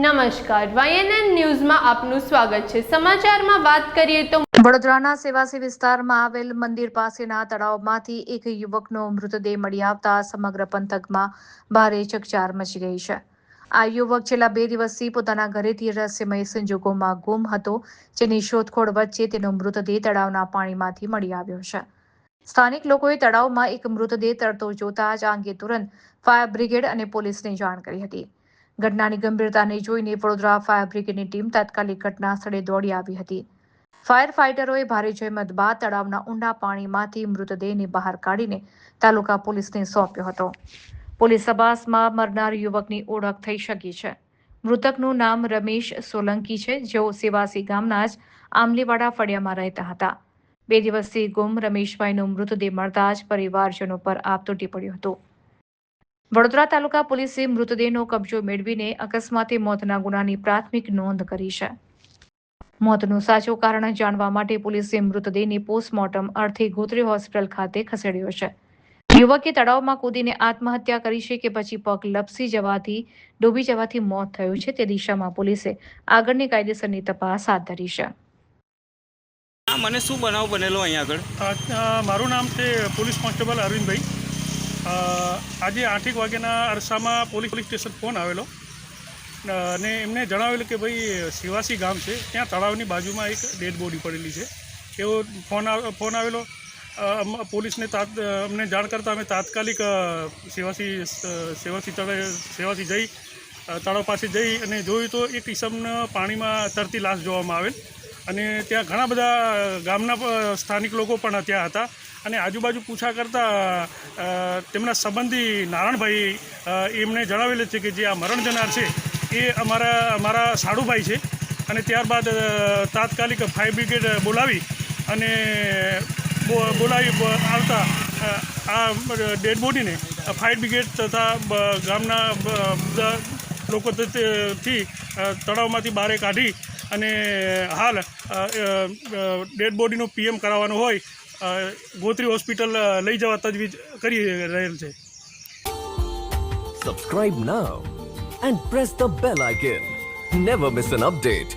નમસ્કાર, YNN ન્યૂઝમાં આપનું સ્વાગત છે। સમાચારમાં વાત કરીએ તો વડોદરાના સેવાસી વિસ્તારમાં આવેલ મંદિર પાસેના તળાવમાંથી એક યુવકનો મૃતદેહ મળી આવતા સમગ્ર પંથકમાં ભારે ચકચાર મચી ગઈ છે। આ યુવક છેલ્લા 2 દિવસથી પોતાના ઘરેથી રહસ્યમય સંજોગોમાં ગુમ હતો, જેની શોધખોળ વચ્ચે તેનો મૃતદેહ તળાવના પાણીમાંથી મળી આવ્યો છે। સ્થાનિક લોકોએ તળાવમાં એક મૃતદેહ તરતો જોતા જ આ અંગે તુરંત ફાયર બ્રિગેડ અને પોલીસને જાણ કરી હતી। ઘટનાની ગંભીરતાને જોઈને વડોદરા ફાયર બ્રિગેડની ટીમ તાત્કાલિક ઘટના સ્થળે દોડી આવી હતી। ફાયર ફાઇટરોએ ભારે જહેમત બાદ તળાવના ઊંડા પાણીમાંથી મૃતદેહને બહાર કાઢીને તાલુકા પોલીસને સોંપ્યો હતો। પોલીસ તપાસમાં મરનાર યુવકની ઓળખ થઈ શકી છે। મૃતકનું નામ રમેશ સોલંકી છે, જેઓ સેવાસી ગામના જ આમલીવાડા ફળિયામાં રહેતા હતા। 2 દિવસથી ગુમ રમેશભાઈનો મૃતદેહ મળતા જ પરિવારજનો પર આપ તૂટી પડ્યો હતો। વડોદરા તાલુકા પોલીસે મૃતદેહનો કબજો મેળવીને અકસ્માતે મોતના ગુનાની પ્રાથમિક નોંધ કરી છે। મોતનું સાચું કારણ જાણવા માટે પોલીસે મૃતદેહને પોસ્ટમોર્ટમ અર્થે ગોત્રી હોસ્પિટલ ખાતે ખસેડ્યો છે। યુવકે તળાવમાં કૂદીને આત્મહત્યા કરી છે કે પછી પગ લપસી જવાથી ડૂબી જવાથી મોત થયું છે તે દિશામાં પોલીસે આગળની કાયદેસરની તપાસ હાથ ધરી છે। મને શું બનાવ બનેલો અહીંયા આગળ? મારું નામ છે પોલીસ કોન્સ્ટેબલ અરવિંદભાઈ। આજે 8 વાગ્યાના અરસામાં પોલીસ સ્ટેશન ફોન આવેલો અને એમને જણાવેલું કે ભાઈ સેવાસી ગામ છે, ત્યાં તળાવની બાજુમાં એક ડેડ બોડી પડેલી છે। એવો ફોન આવેલો। પોલીસને અમને જાણ કરતાં અમે તાત્કાલિક સેવાસી જઈ તળાવ પાસે જઈ અને જોયું તો એક ઈસમને પાણીમાં તરતી લાશ જોવામાં આવેલ અને ત્યાં ઘણા બધા ગામના સ્થાનિક લોકો પણ ત્યાં હતા અને આજુબાજુ પૂછા કરતાં તેમના સંબંધી નારાયણભાઈ એમને જણાવેલું છે કે જે આ મરણ જનાર છે એ અમારા સાડુભાઈ છે અને ત્યારબાદ તાત્કાલિક ફાયર બ્રિગેડ બોલાવી આવતા આ ડેડ બોડીને ફાયર બ્રિગેડ તથા ગામના બધા લોકોથી તળાવમાંથી બહાર કાઢી અને હાલ ડેડ બોડીનું PM કરાવવાનું હોય ગોત્રી હોસ્પિટલ લઈ જવા તજવીજ કરી રહેલ છે। Subscribe now and press the bell icon. Never miss an update.